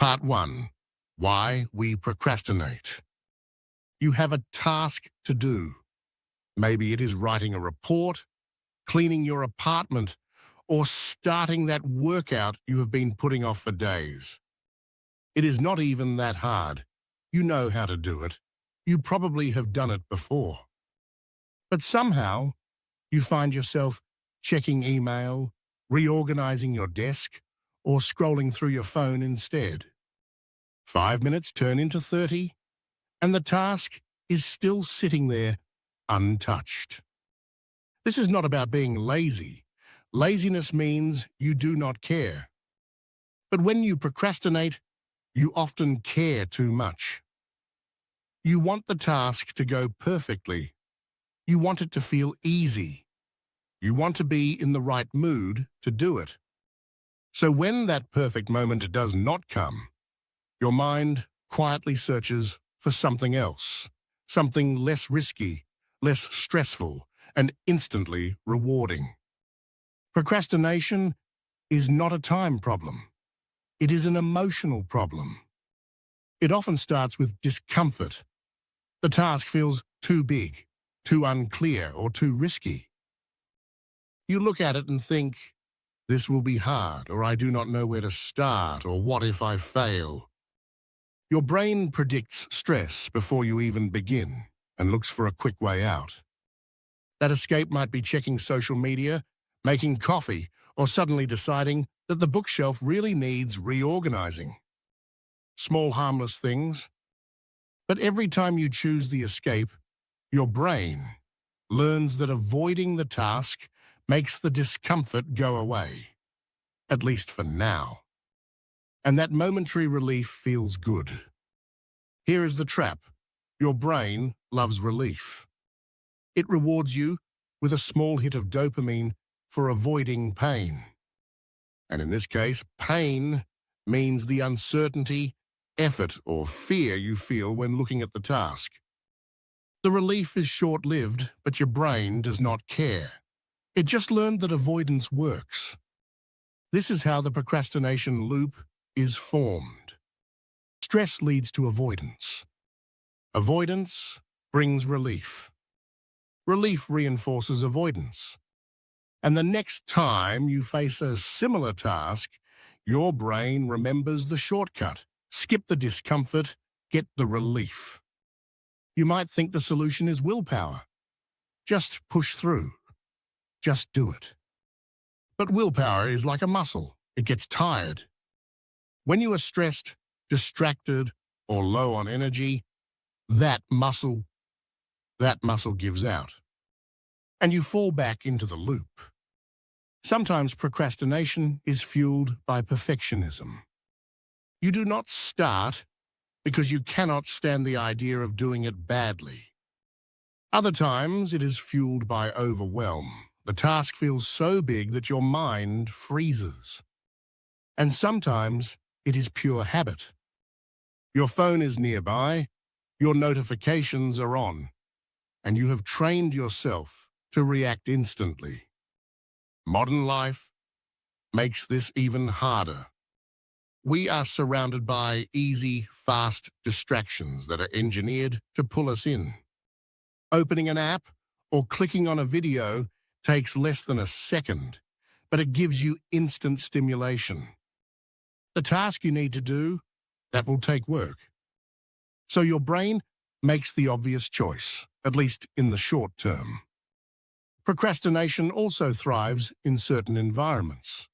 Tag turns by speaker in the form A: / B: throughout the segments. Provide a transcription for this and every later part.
A: Part 1. Why we procrastinate. You have a task to do. Maybe it is writing a report, cleaning your apartment, or starting that workout you have been putting off for days. It is not even that hard. You know how to do it. You probably have done it before. But somehow, you find yourself checking email, reorganizing your desk, or scrolling through your phone instead. 5 minutes turn into 30, and the task is still sitting there untouched. This is not about being lazy. Laziness means you do not care. But when you procrastinate, you often care too much. You want the task to go perfectly. You want it to feel easy. You want to be in the right mood to do it. So when that perfect moment does not come, your mind quietly searches for something else, something less risky, less stressful, and instantly rewarding. Procrastination is not a time problem. It is an emotional problem. It often starts with discomfort. The task feels too big, too unclear, or too risky. You look at it and think, this will be hard, or I do not know where to start, or what if I fail? Your brain predicts stress before you even begin and looks for a quick way out. That escape might be checking social media, making coffee, or suddenly deciding that the bookshelf really needs reorganizing. Small harmless things. But every time you choose the escape, your brain learns that avoiding the task makes the discomfort go away, at least for now. And that momentary relief feels good. Here is the trap. Your brain loves relief. It rewards you with a small hit of dopamine for avoiding pain. And in this case, pain means the uncertainty, effort, or fear you feel when looking at the task. The relief is short-lived, but your brain does not care. It just learned that avoidance works. This is how the procrastination loop is formed. Stress leads to avoidance. Avoidance brings relief. Relief reinforces avoidance. And the next time you face a similar task, your brain remembers the shortcut. Skip the discomfort, get the relief. You might think the solution is willpower. Just push through. Just do it. But willpower is like a muscle. It gets tired. When you are stressed, distracted, or low on energy, that muscle gives out. And you fall back into the loop. Sometimes procrastination is fueled by perfectionism. You do not start because you cannot stand the idea of doing it badly. Other times it is fueled by overwhelm. The task feels so big that your mind freezes. And sometimes it is pure habit. Your phone is nearby, your notifications are on, and you have trained yourself to react instantly. Modern life makes this even harder. We are surrounded by easy, fast distractions that are engineered to pull us in. Opening an app or clicking on a video takes less than a second, but it gives you instant stimulation. The task you need to do, that will take work. So your brain makes the obvious choice, at least in the short term. Procrastination also thrives in certain environments.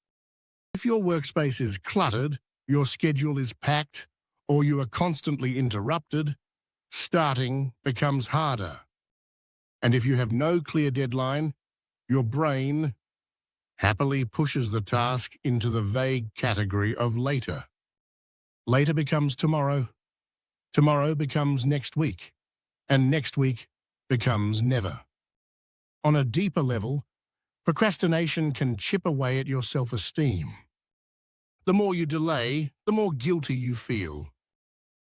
A: If your workspace is cluttered, your schedule is packed, or you are constantly interrupted, starting becomes harder. And if you have no clear deadline, your brain happily pushes the task into the vague category of later. Later becomes tomorrow, tomorrow becomes next week, and next week becomes never. On a deeper level, procrastination can chip away at your self-esteem. The more you delay, the more guilty you feel.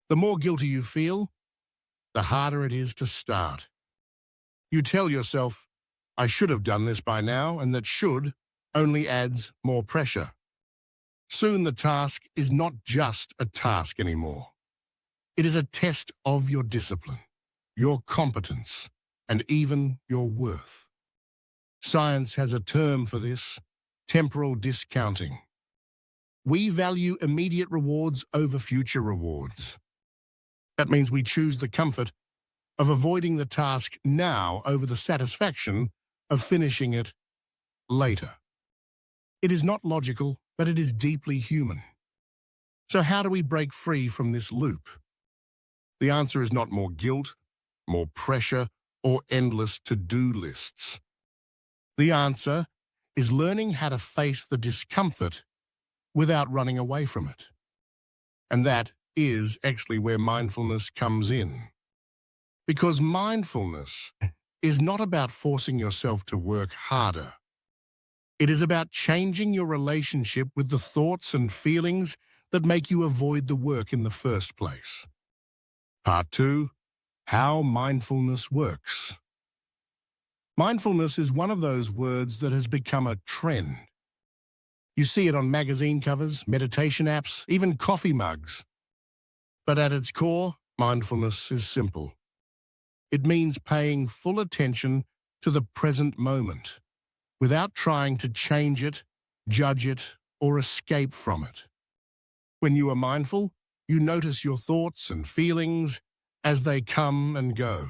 A: The more guilty you feel, the harder it is to start. You tell yourself, I should have done this by now, and that should only adds more pressure. Soon the task is not just a task anymore. It is a test of your discipline, your competence, and even your worth. Science has a term for this: temporal discounting. We value immediate rewards over future rewards. That means we choose the comfort of avoiding the task now over the satisfaction of finishing it later. It is not logical, but it is deeply human. So how do we break free from this loop? The answer is not more guilt, more pressure, or endless to-do lists. The answer is learning how to face the discomfort without running away from it. And that is actually where mindfulness comes in. Because mindfulness is not about forcing yourself to work harder. It is about changing your relationship with the thoughts and feelings that make you avoid the work in the first place. Part 2, how mindfulness works. Mindfulness is one of those words that has become a trend. You see it on magazine covers, meditation apps, even coffee mugs. But at its core, mindfulness is simple. It means paying full attention to the present moment, without trying to change it, judge it, or escape from it. When you are mindful, you notice your thoughts and feelings as they come and go.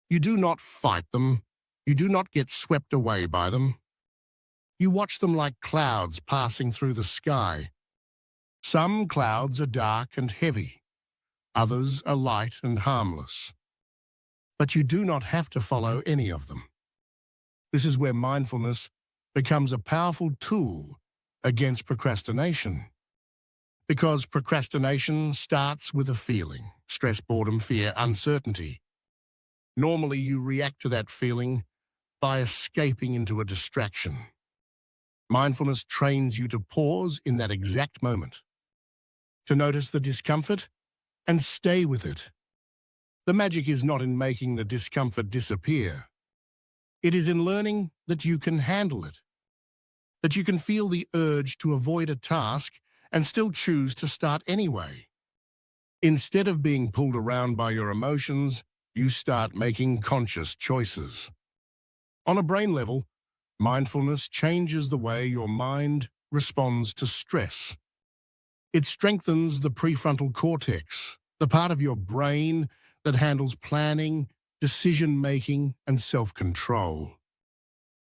A: You do not fight them. You do not get swept away by them. You watch them like clouds passing through the sky. Some clouds are dark and heavy. Others are light and harmless. But you do not have to follow any of them. This is where mindfulness becomes a powerful tool against procrastination. Because procrastination starts with a feeling: stress, boredom, fear, uncertainty. Normally you react to that feeling by escaping into a distraction. Mindfulness trains you to pause in that exact moment, to notice the discomfort and stay with it. The magic is not in making the discomfort disappear. It is in learning that you can handle it, that you can feel the urge to avoid a task and still choose to start anyway. Instead of being pulled around by your emotions, you start making conscious choices. On a brain level, mindfulness changes the way your mind responds to stress. It strengthens the prefrontal cortex, the part of your brain that handles planning, decision-making, and self-control.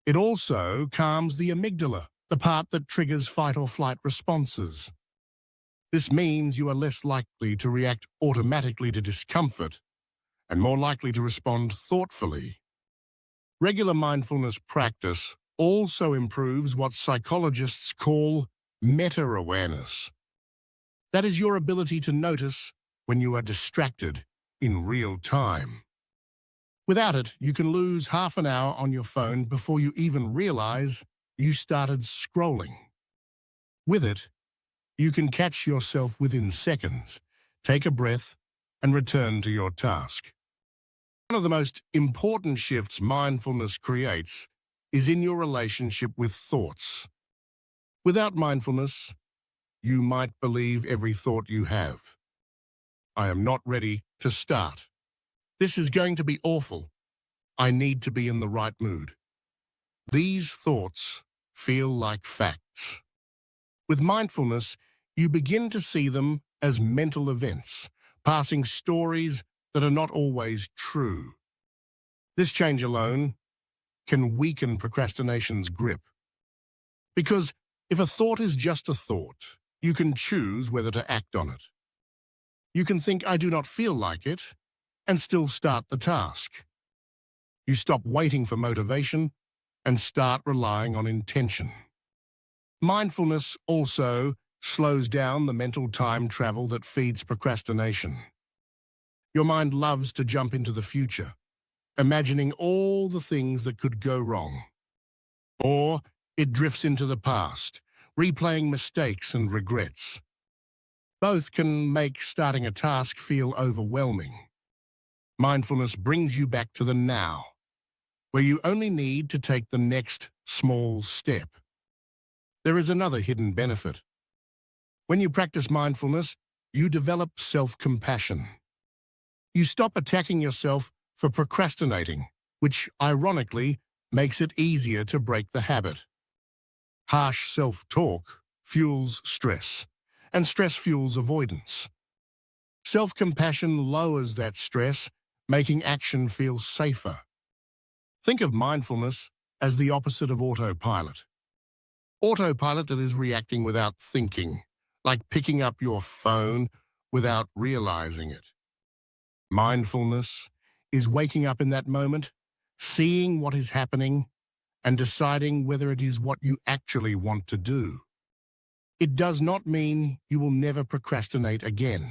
A: It also calms the amygdala, the part that triggers fight or flight responses. This means you are less likely to react automatically to discomfort and more likely to respond thoughtfully. Regular mindfulness practice also improves what psychologists call meta-awareness. That is your ability to notice when you are distracted in real time. Without it, you can lose half an hour on your phone before you even realize you started scrolling. With it, you can catch yourself within seconds, take a breath, and return to your task. One of the most important shifts mindfulness creates is in your relationship with thoughts. Without mindfulness, you might believe every thought you have. I am not ready to start. This is going to be awful. I need to be in the right mood. These thoughts feel like facts. With mindfulness, you begin to see them as mental events, passing stories that are not always true. This change alone can weaken procrastination's grip. Because if a thought is just a thought, you can choose whether to act on it. You can think, I do not feel like it, and still start the task. You stop waiting for motivation and start relying on intention. Mindfulness also slows down the mental time travel that feeds procrastination. Your mind loves to jump into the future, imagining all the things that could go wrong. Or it drifts into the past, replaying mistakes and regrets. Both can make starting a task feel overwhelming. Mindfulness brings you back to the now, where you only need to take the next small step. There is another hidden benefit. When you practice mindfulness, you develop self-compassion. You stop attacking yourself for procrastinating, which, ironically, makes it easier to break the habit. Harsh self-talk fuels stress, and stress fuels avoidance. Self-compassion lowers that stress, making action feel safer. Think of mindfulness as the opposite of autopilot. Autopilot is reacting without thinking, like picking up your phone without realizing it. Mindfulness is waking up in that moment, seeing what is happening, and deciding whether it is what you actually want to do. It does not mean you will never procrastinate again.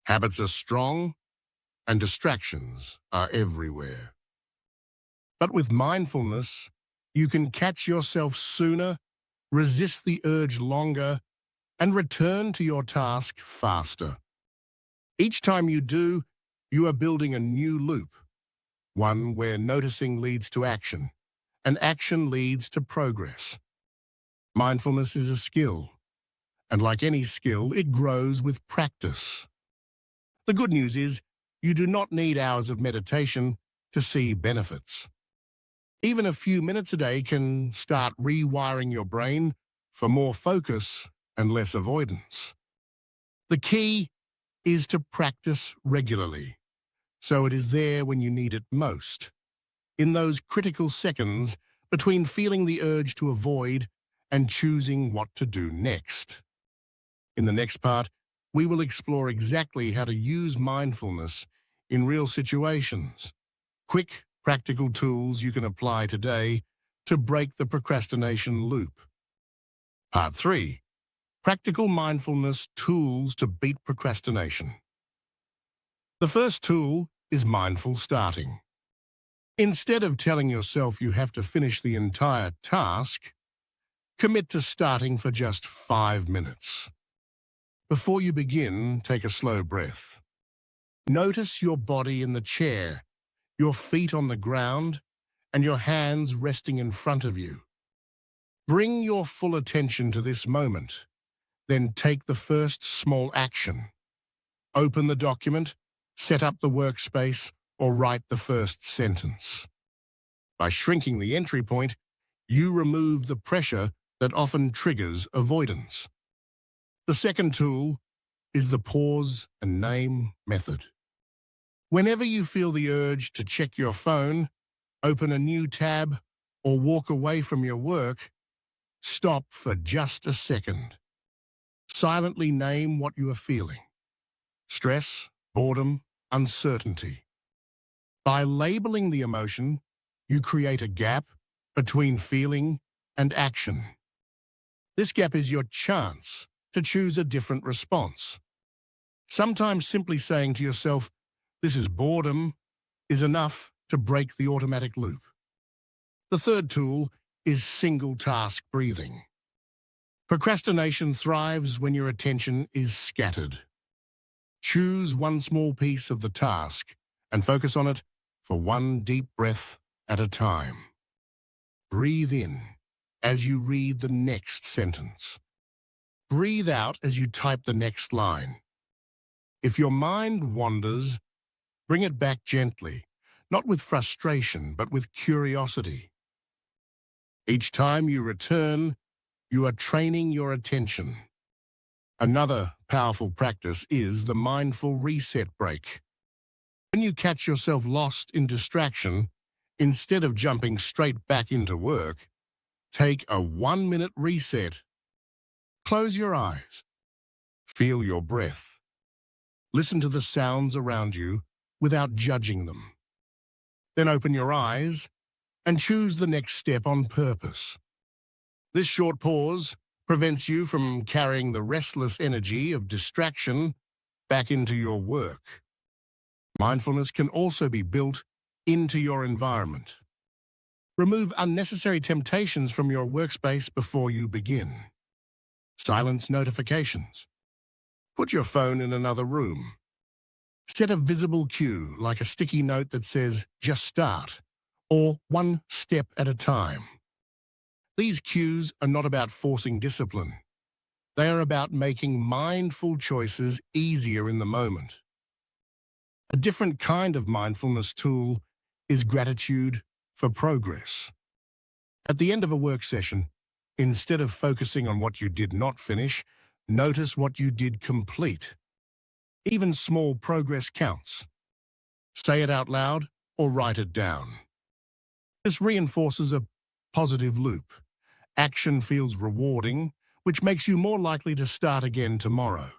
A: Habits are strong, and distractions are everywhere. But with mindfulness, you can catch yourself sooner, resist the urge longer, and return to your task faster. Each time you do, you are building a new loop, one where noticing leads to action, and action leads to progress. Mindfulness is a skill, and like any skill, it grows with practice. The good news is, you do not need hours of meditation to see benefits. Even a few minutes a day can start rewiring your brain for more focus and less avoidance. The key is to practice regularly, so it is there when you need it most, in those critical seconds between feeling the urge to avoid and choosing what to do next. In the next part, we will explore exactly how to use mindfulness in real situations. Quick, practical tools you can apply today to break the procrastination loop. Part 3. Practical mindfulness tools to beat procrastination. The first tool is mindful starting. Instead of telling yourself you have to finish the entire task, commit to starting for just 5 minutes. Before you begin, take a slow breath. Notice your body in the chair, your feet on the ground, and your hands resting in front of you. Bring your full attention to this moment, then take the first small action. Open the document, set up the workspace, or write the first sentence. By shrinking the entry point, you remove the pressure that often triggers avoidance. The second tool is the pause and name method. Whenever you feel the urge to check your phone, open a new tab, or walk away from your work, stop for just a second. Silently name what you are feeling: stress, boredom, uncertainty. By labeling the emotion, you create a gap between feeling and action. This gap is your chance to choose a different response. Sometimes simply saying to yourself, "This is boredom," is enough to break the automatic loop. The third tool is single-task breathing. Procrastination thrives when your attention is scattered. Choose one small piece of the task and focus on it for one deep breath at a time. Breathe in as you read the next sentence. Breathe out as you type the next line. If your mind wanders, bring it back gently, not with frustration, but with curiosity. Each time you return, you are training your attention. Another powerful practice is the mindful reset break. When you catch yourself lost in distraction, instead of jumping straight back into work, take a 1-minute reset. Close your eyes. Feel your breath. Listen to the sounds around you without judging them. Then open your eyes and choose the next step on purpose. This short pause prevents you from carrying the restless energy of distraction back into your work. Mindfulness can also be built into your environment. Remove unnecessary temptations from your workspace before you begin. Silence notifications. Put your phone in another room. Set a visible cue, like a sticky note that says, "Just start," or "one step at a time." These cues are not about forcing discipline. They are about making mindful choices easier in the moment. A different kind of mindfulness tool is gratitude for progress. At the end of a work session, instead of focusing on what you did not finish, notice what you did complete. Even small progress counts. Say it out loud or write it down. This reinforces a positive loop. Action feels rewarding, which makes you more likely to start again tomorrow.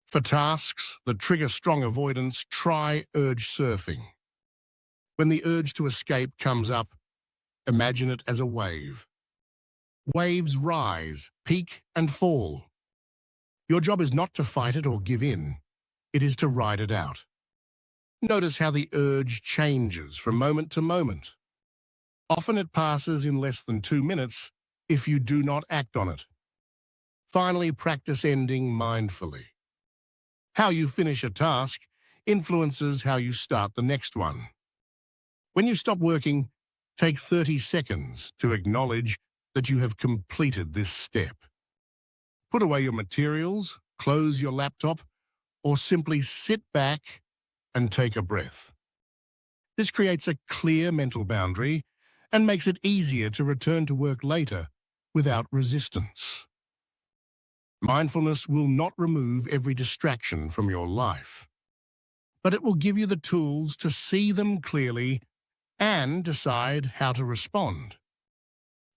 A: For tasks that trigger strong avoidance, try urge surfing. When the urge to escape comes up, imagine it as a wave. Waves rise, peak, and fall. Your job is not to fight it or give in. It is to ride it out. Notice how the urge changes from moment to moment. Often it passes in less than 2 minutes if you do not act on it. Finally, practice ending mindfully. How you finish a task influences how you start the next one. When you stop working, take 30 seconds to acknowledge that you have completed this step. Put away your materials, close your laptop, or simply sit back and take a breath. This creates a clear mental boundary and makes it easier to return to work later without resistance. Mindfulness will not remove every distraction from your life, but it will give you the tools to see them clearly and decide how to respond.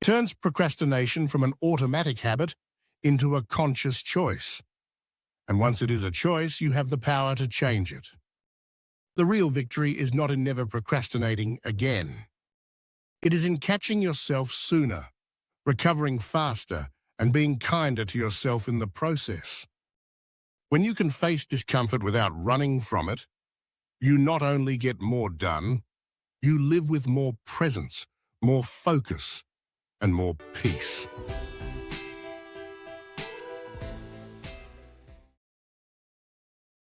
A: It turns procrastination from an automatic habit into a conscious choice. And once it is a choice, you have the power to change it. The real victory is not in never procrastinating again. It is in catching yourself sooner, recovering faster, and being kinder to yourself in the process. When you can face discomfort without running from it, you not only get more done, you live with more presence, more focus, and more peace.